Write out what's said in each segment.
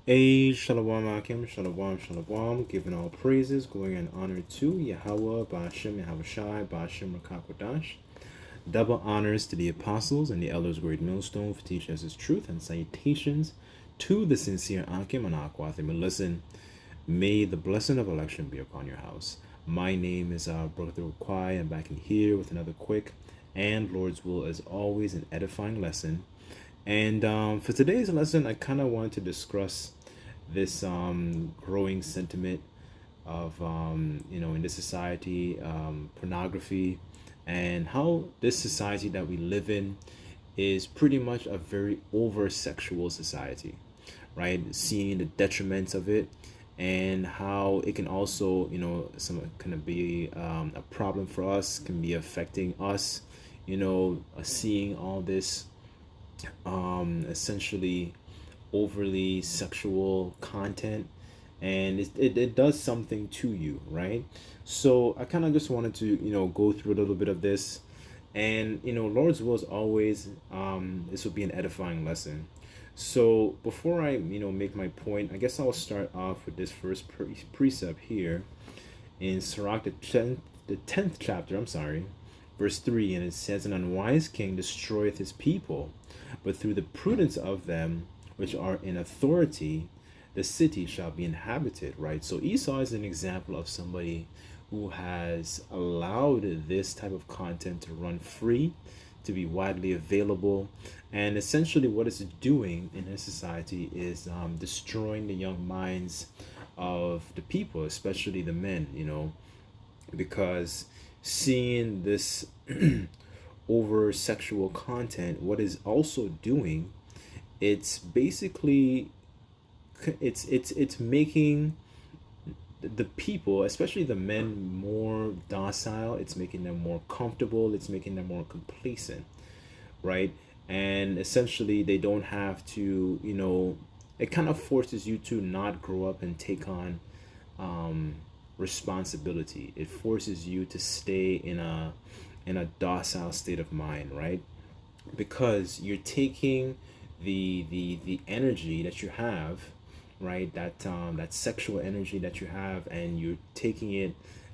Hey, Shalom Akim, Shalom, Shalom, giving all praises, glory, and honor to Yahweh, Ba'ashem, Yahushai, Ba'ashem, Rakakwadash. Double honors to the apostles and the elders, great millstone, for teaching us his truth, and salutations to the sincere Akim and Akwathim. And listen, may the blessing of election be upon your house. My name is Brother Kwai. I'm back in here with another quick and Lord's will, as always, an edifying lesson. And for today's lesson, I kind of wanted to discuss this growing sentiment of in this society, pornography, and how this society that we live in is pretty much a very over sexual society, right? Seeing the detriments of it, and how it can also some kind of be a problem for us, can be affecting us, seeing all this essentially overly sexual content, and it does something to you, right? So I kind of just wanted to go through a little bit of this, and Lord's will is always this will be an edifying lesson. So before I make my point, I guess I'll start off with this first precept here in Sirach, the tenth chapter, I'm sorry, verse 3, and it says, "An unwise king destroyeth his people, but through the prudence of them which are in authority, the city shall be inhabited," right? So Esau is an example of somebody who has allowed this type of content to run free, to be widely available. And essentially what it's doing in his society is destroying the young minds of the people, especially the men, because seeing this over sexual content, what is also doing, it's basically it's making the people, especially the men, more docile. It's making them more comfortable, it's making them more complacent, right? And essentially they don't have to, it kind of forces you to not grow up and take on responsibility. It forces you to stay in a docile state of mind, right? Because you're taking the energy that you have, right? That sexual energy that you have, and you're taking it,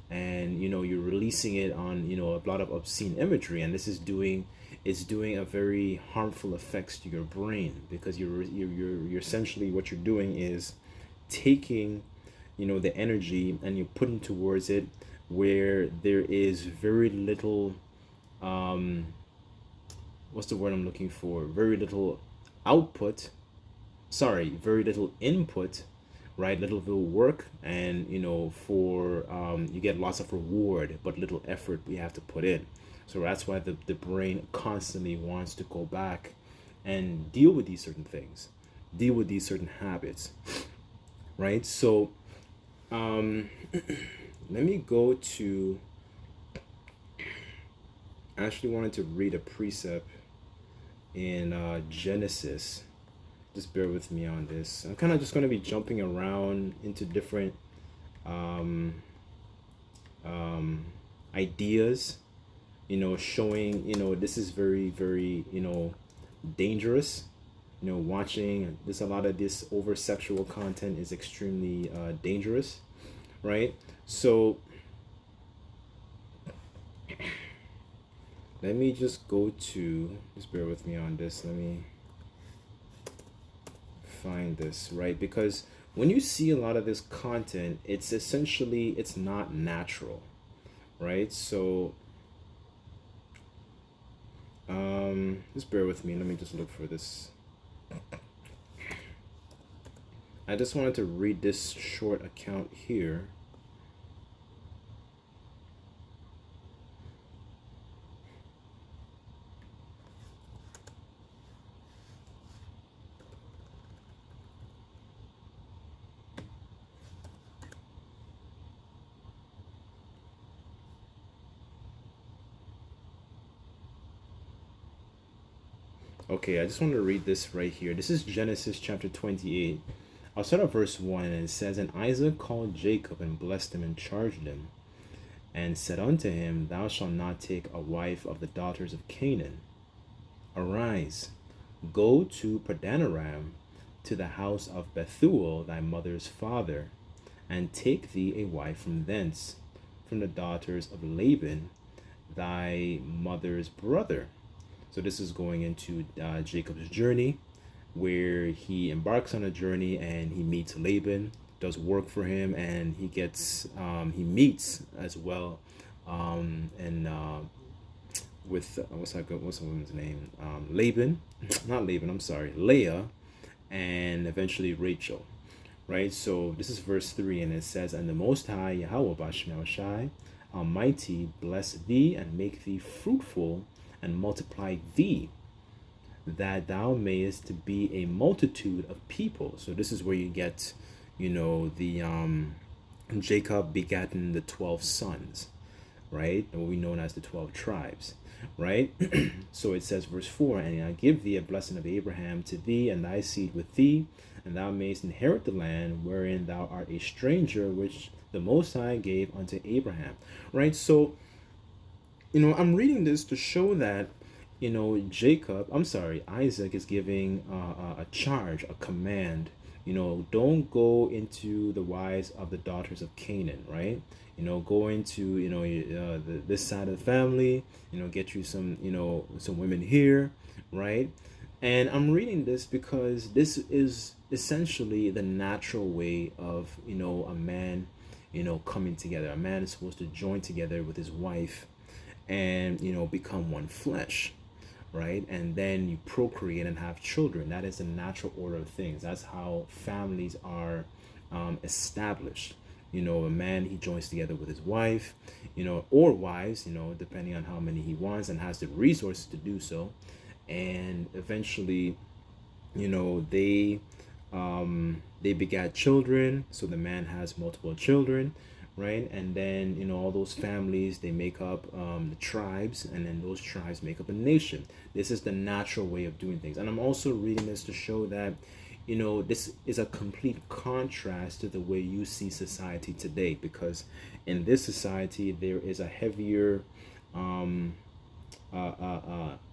and you're releasing it on a lot of obscene imagery, and this is doing it's doing a very harmful effects to your brain, because you're essentially, what you're doing is taking the energy, and you're putting towards it where there is very little what's the word I'm looking for, very little output, sorry, very little input, right? Little work, and for you get lots of reward but little effort we have to put in. So that's why the brain constantly wants to go back and deal with these certain things, deal with these certain habits, right? So let me go to, I actually wanted to read a precept in Genesis. Just bear with me on this. I'm kind of just going to be jumping around into different ideas, showing, this is very, very, dangerous. Watching this, a lot of this over sexual content is extremely dangerous, right? So let me just go to, just bear with me on this. Let me find this, right? Because when you see a lot of this content, it's essentially, it's not natural, right? So just bear with me. Let me just look for this. I just wanted to read this short account here. Okay, I just want to read this right here. This is Genesis chapter 28. I'll start at verse 1, and it says, "And Isaac called Jacob, and blessed him, and charged him, and said unto him, Thou shalt not take a wife of the daughters of Canaan. Arise, go to Padanaram, to the house of Bethuel thy mother's father, and take thee a wife from thence, from the daughters of Laban thy mother's brother. So this is going into Jacob's journey, where he embarks on a journey and he meets Laban, does work for him, and he meets as well, and with what's the woman's name? Laban, not Laban. I'm sorry, Leah, and eventually Rachel. Right. So this is verse 3, and it says, "And the Most High Yahweh Bashmel Shai Almighty bless thee and make thee fruitful and multiply thee, that thou mayest to be a multitude of people." So this is where you get, the Jacob begotten the 12 sons, right? What we know as the 12 tribes, right? So it says, verse 4, "And I give thee a blessing of Abraham to thee and thy seed with thee, and thou mayest inherit the land wherein thou art a stranger, which the Most High gave unto Abraham." Right? So, I'm reading this to show that, Isaac is giving a charge, a command. Don't go into the wives of the daughters of Canaan, right? Go into, this side of the family, get you some women here, right? And I'm reading this because this is essentially the natural way of, a man, coming together. A man is supposed to join together with his wife and, become one flesh, right? And then you procreate and have children. That is the natural order of things. That's how families are established. A man, he joins together with his wife, or wives, depending on how many he wants and has the resources to do so. And eventually, they begat children. So the man has multiple children, right? And then, all those families, they make up the tribes, and then those tribes make up a nation. This is the natural way of doing things. And I'm also reading this to show that, this is a complete contrast to the way you see society today, because in this society, there is a heavier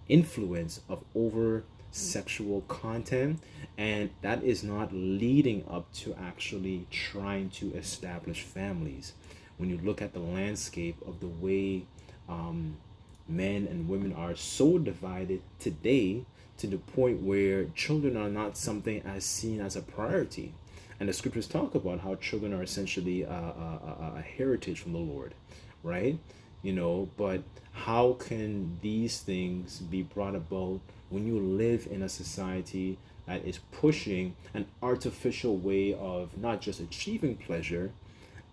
influence of over sexual content, and that is not leading up to actually trying to establish families. When you look at the landscape of the way men and women are so divided today, to the point where children are not something as seen as a priority. And the scriptures talk about how children are essentially a heritage from the Lord, right? But how can these things be brought about when you live in a society that is pushing an artificial way of not just achieving pleasure,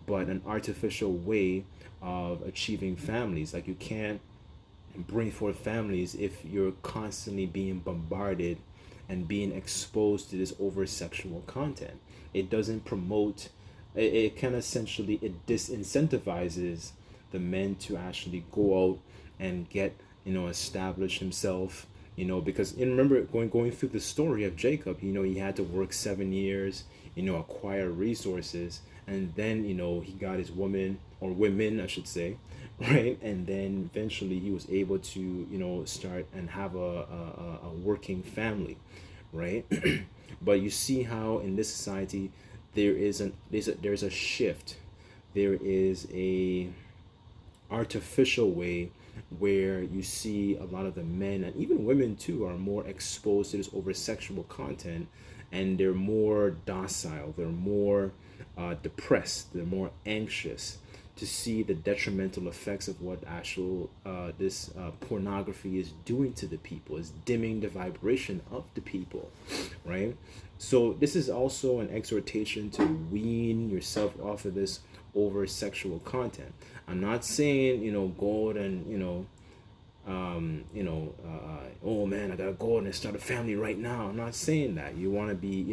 but an artificial way of achieving families? Like, you can't bring forth families if you're constantly being bombarded and being exposed to this over sexual content. It doesn't promote, it can essentially, it disincentivizes the men to actually go out and get, establish himself, because remember, going through the story of Jacob, he had to work 7 years, acquire resources, and then, he got his woman, or women, I should say, right? And then eventually he was able to, start and have a working family, right? But you see how in this society there's a shift. There is a artificial way where you see a lot of the men and even women too are more exposed to this over sexual content, and they're more docile, they're more depressed, they're more anxious to see the detrimental effects of what actual this pornography is doing to the people, is dimming the vibration of the people, right? So this is also an exhortation to wean yourself off of this over sexual content. I'm not saying, go out and, oh man, I gotta go out and start a family right now. I'm not saying that. You want to be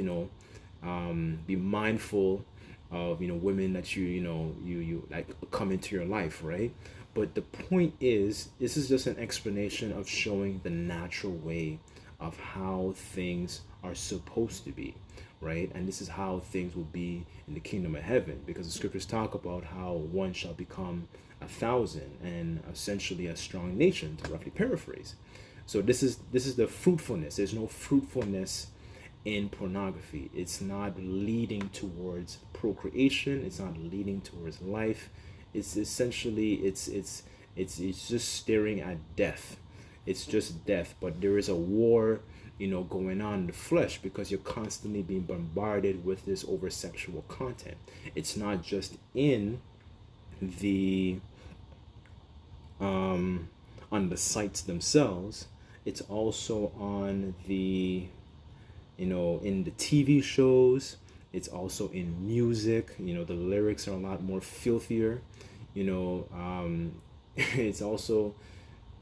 mindful of, women that you like come into your life, right? But the point is, this is just an explanation of showing the natural way of how things are supposed to be, right? And this is how things will be in the kingdom of heaven, because the scriptures talk about how one shall become 1,000 and essentially a strong nation, to roughly paraphrase. So this is the fruitfulness. There's no fruitfulness in pornography. It's not leading towards procreation. It's not leading towards life. It's essentially it's just staring at death. It's just death. But there is a war, going on in the flesh because you're constantly being bombarded with this over sexual content. It's not just in the on the sites themselves. It's also on the in the TV shows. It's also in music. The lyrics are a lot more filthier. It's also,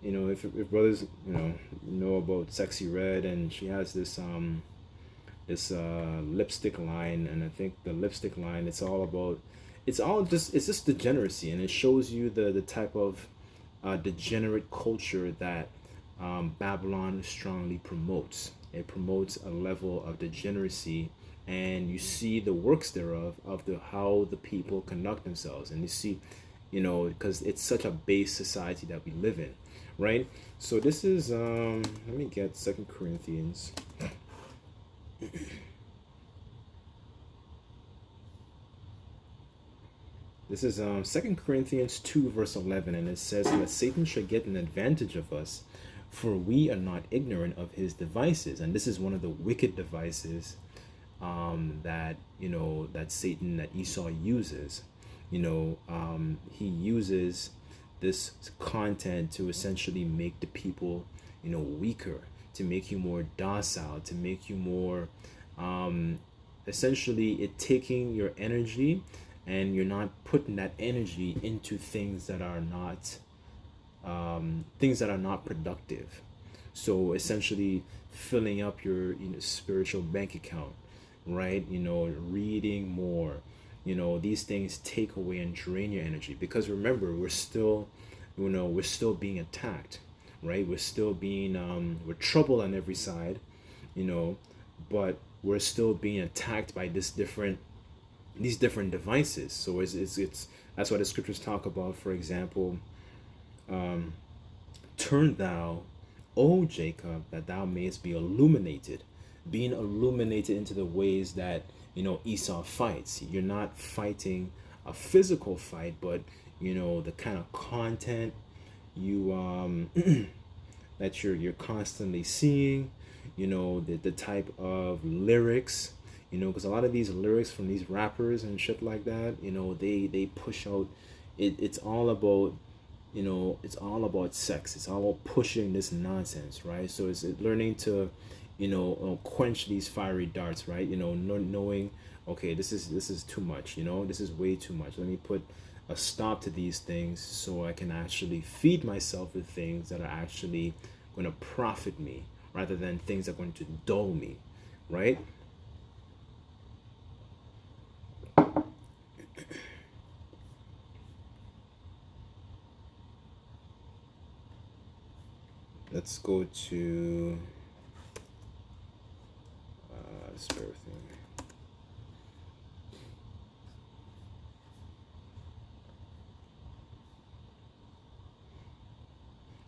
if brothers, know about Sexy Red, and she has this lipstick line, and I think the lipstick line, it's just degeneracy, and it shows you the type of degenerate culture that Babylon strongly promotes. It promotes a level of degeneracy, and you see the works thereof of the how the people conduct themselves, and you see, because it's such a base society that we live in, right? So this is let me get Second Corinthians. This is 2 Corinthians 2 verse 11, and it says, "That Satan should get an advantage of us, for we are not ignorant of his devices." And this is one of the wicked devices that Satan, that Esau uses. He uses this content to essentially make the people, weaker, to make you more docile, to make you more, essentially it taking your energy, and you're not putting that energy into things that are not productive. So essentially filling up your spiritual bank account, right? Reading more. These things take away and drain your energy, because remember, we're still being attacked, right? We're still being we're troubled on every side, but we're still being attacked by these different devices. So it's that's why the scriptures talk about, for example, turn thou, O Jacob, that thou mayest be illuminated. Being illuminated into the ways that Esau fights. You're not fighting a physical fight, but the kind of content you that you're constantly seeing, the type of lyrics, because a lot of these lyrics from these rappers and shit like that, they push out, it's all about, it's all about sex. It's all about pushing this nonsense, right? So it's learning to, quench these fiery darts, right? Knowing, okay, this is too much, this is way too much. Let me put a stop to these things so I can actually feed myself with things that are actually going to profit me, rather than things that are going to dull me, right? Let's go to spare thing.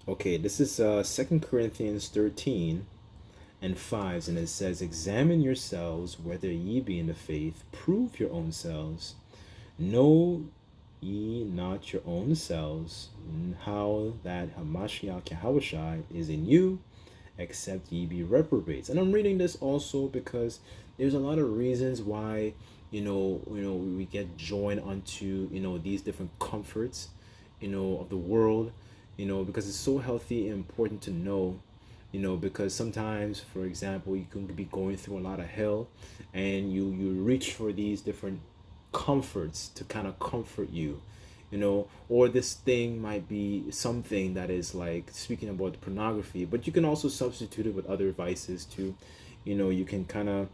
Okay, this is 2 Corinthians 13 and 5, and it says, "Examine yourselves whether ye be in the faith, prove your own selves. Know ye not your own selves, how that Hamashiach Yahushua is in you, except ye be reprobates." And I'm reading this also because there's a lot of reasons why we get joined onto these different comforts of the world, because it's so healthy and important to know, because sometimes, for example, you can be going through a lot of hell, and you reach for these different comforts to kind of comfort you, or this thing might be something that is like, speaking about pornography, but you can also substitute it with other vices too. You can kind of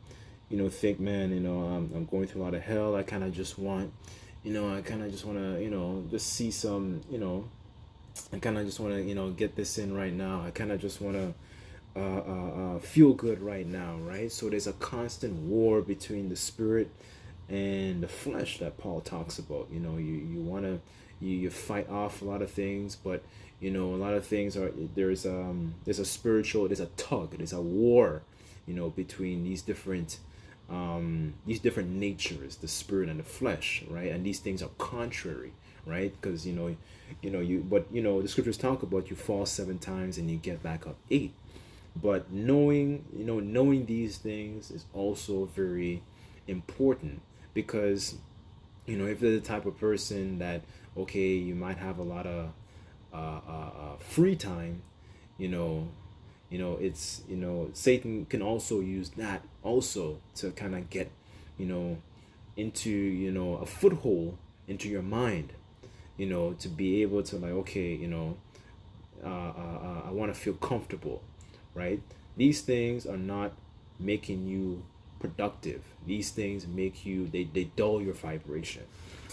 think, man, I'm going through a lot of hell. I kind of just want to just see some, I kind of just want to get this in right now. I kind of just want to feel good right now, right? So there's a constant war between the spirit and the flesh that Paul talks about. You want to you fight off a lot of things, but a lot of things are, there's a spiritual, there's a tug, there's a war, between these different natures, the spirit and the flesh, right? And these things are contrary, right? Because the scriptures talk about you fall 7 times and you get back up 8. But knowing these things is also very important, because if you're the type of person that, okay, you might have a lot of free time, you know it's Satan can also use that also to kind of get into a foothold into your mind, to be able to, like, okay, I want to feel comfortable, right? These things are not making you productive. These things make you, they dull your vibration,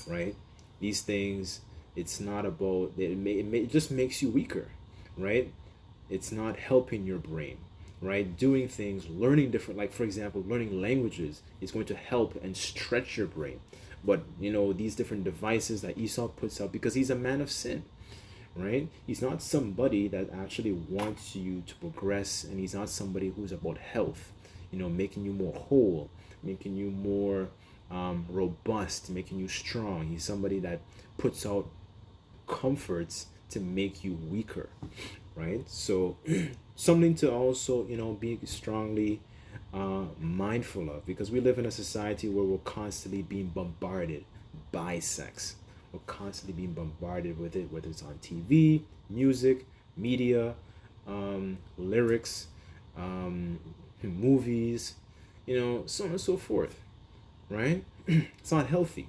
right? These things, it's not about, it just makes you weaker, right? It's not helping your brain, right? Doing things, learning different, like for example, learning languages is going to help and stretch your brain. But these different devices that Esau puts out, because he's a man of sin, right? He's not somebody that actually wants you to progress, and he's not somebody who's about health, making you more whole, making you more robust, making you strong. He's somebody that puts out comforts to make you weaker, right? So something to also be strongly mindful of, because we live in a society where we're constantly being bombarded by sex. We're constantly being bombarded with it, whether it's on TV, music, media, lyrics, movies, so on and so forth, right? It's not healthy.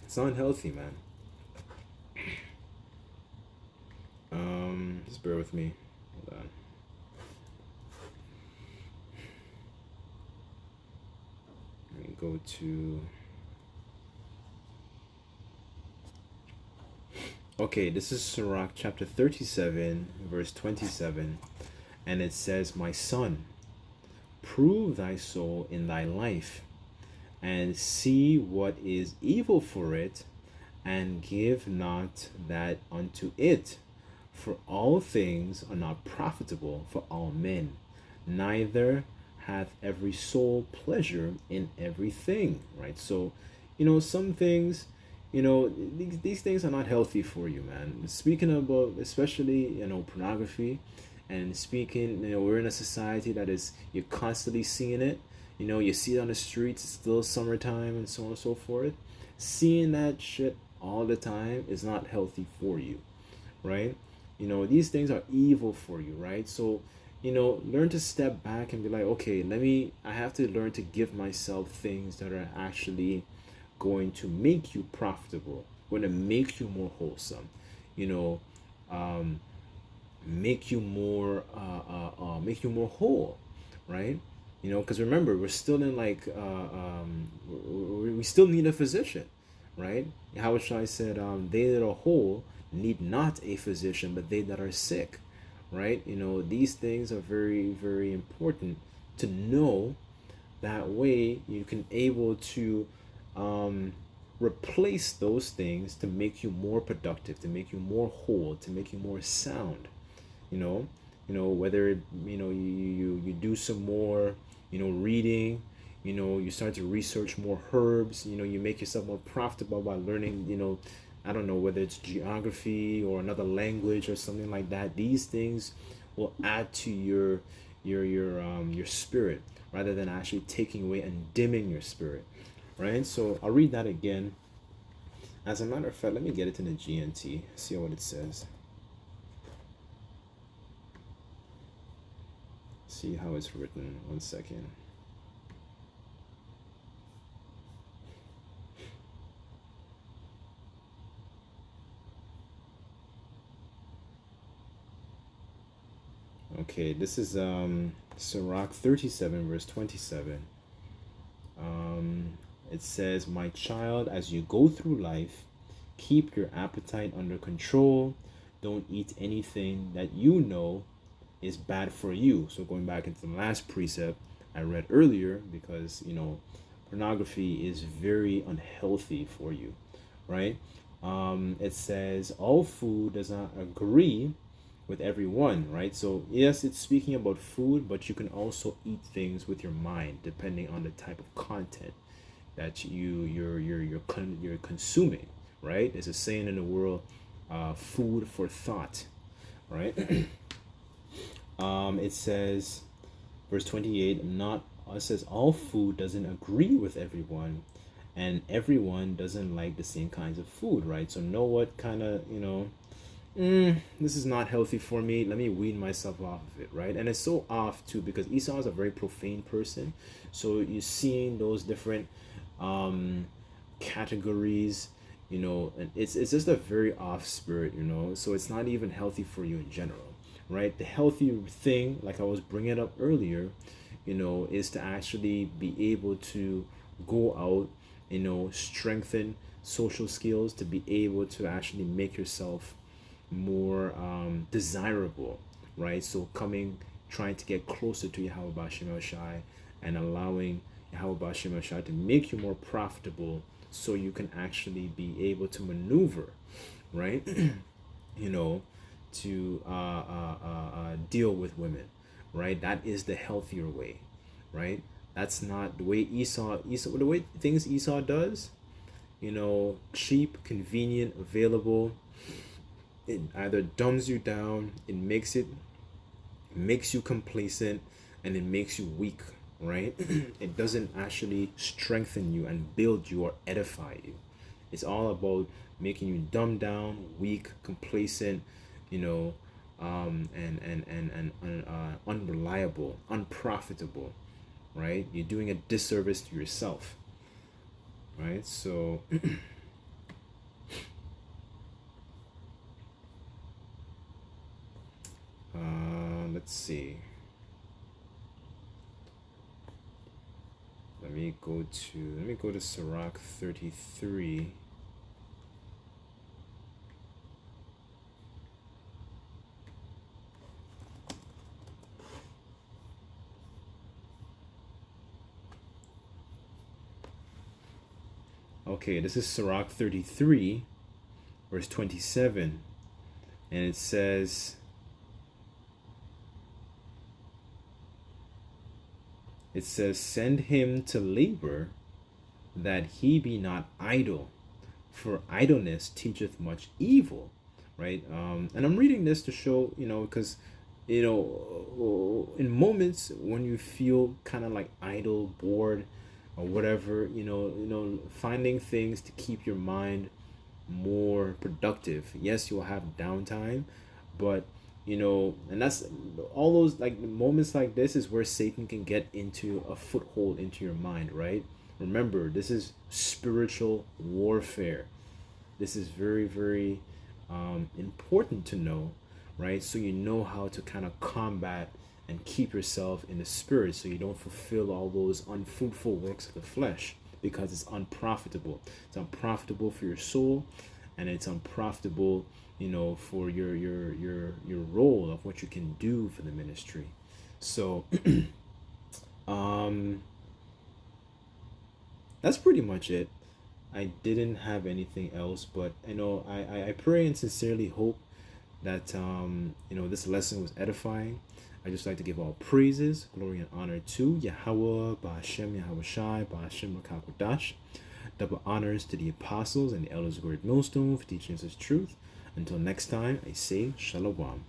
It's not healthy, man. Just bear with me. Hold on. Let me go to. Okay, this is Sirach chapter 37, verse 27, and it says, "My son, prove thy soul in thy life, and see what is evil for it, and give not that unto it. For all things are not profitable for all men, neither hath every soul pleasure in everything." Right? So, some things, these things are not healthy for you, man. Speaking about, especially, pornography, and speaking, we're in a society that is, you're constantly seeing it. You see it on the streets, it's still summertime, and so on and so forth. Seeing that shit all the time is not healthy for you, right? These things are evil for you, right? So, learn to step back and be like, okay, I have to learn to give myself things that are actually going to make you profitable, going to make you more wholesome, make you more whole, right? Because remember, we're still in, like, we still need a physician, right? How shall I said, they that are whole need not a physician, but they that are sick, right? These things are very, very important to know. That way you can able to replace those things to make you more productive, to make you more whole, to make you more sound. Whether you do some more reading, you start to research more herbs, you make yourself more profitable by learning, I don't know, whether it's geography or another language or something like that. These things will add to your spirit, rather than actually taking away and dimming your spirit, right? So I'll read that again. As a matter of fact, let me get it in the GNT, see what it says. See how it's written. 1 second. Okay, this is Sirach 37, verse 27. It says, "My child, as you go through life, keep your appetite under control. Don't eat anything that is bad for you." So going back into the last precept I read earlier, because pornography is very unhealthy for you, right? It says, "All food does not agree with everyone, right? So yes, it's speaking about food, but you can also eat things with your mind, depending on the type of content that you're consuming, right? There's a saying in the world, food for thought, right? It says, verse 28, not it says all food doesn't agree with everyone, and everyone doesn't like the same kinds of food, right? So know what kind of, this is not healthy for me. Let me wean myself off of it, right? And it's so off too because Esau is a very profane person. So you're seeing those different um categories, and it's just a very off spirit, so it's not even healthy for you in general, right? The healthy thing, like I was bringing up earlier, is to actually be able to go out, strengthen social skills, to be able to actually make yourself more desirable, right? So trying to get closer to Yahweh Bashim Shai and allowing Yahweh Bashim Shai to make you more profitable so you can actually be able to maneuver, right? you know, to deal with women, right? That is the healthier way, right? That's not the way the way things Esau does, cheap, convenient, available. It either dumbs you down, it makes you complacent, and it makes you weak, right? It doesn't actually strengthen you and build you or edify you. It's all about making you dumb down, weak, complacent, and unreliable, unprofitable, right? You're doing a disservice to yourself, right? So let's see. Let me go to Sirach 33. Okay, this is Sirach 33, verse 27, and it says, send him to labor, that he be not idle, for idleness teacheth much evil, right? And I'm reading this to show, because, in moments when you feel kind of like idle, bored, or whatever, finding things to keep your mind more productive. Yes, you'll have downtime, but and that's all those like moments like this is where Satan can get into a foothold into your mind, right? Remember, this is spiritual warfare. This is very, very important to know, right? So you know how to kind of combat and keep yourself in the spirit so you don't fulfill all those unfruitful works of the flesh because it's unprofitable. It's unprofitable for your soul, and it's unprofitable, for your role of what you can do for the ministry. So that's pretty much it. I didn't have anything else, but I pray and sincerely hope that this lesson was edifying. I just like to give all praises, glory, and honor to Yahweh, Ba'ashem, Yahweh Shai, Ba'ashem, Rakakodash. Double honors to the apostles and the elders of Great Millstone for teaching us his truth. Until next time, I say Shalom.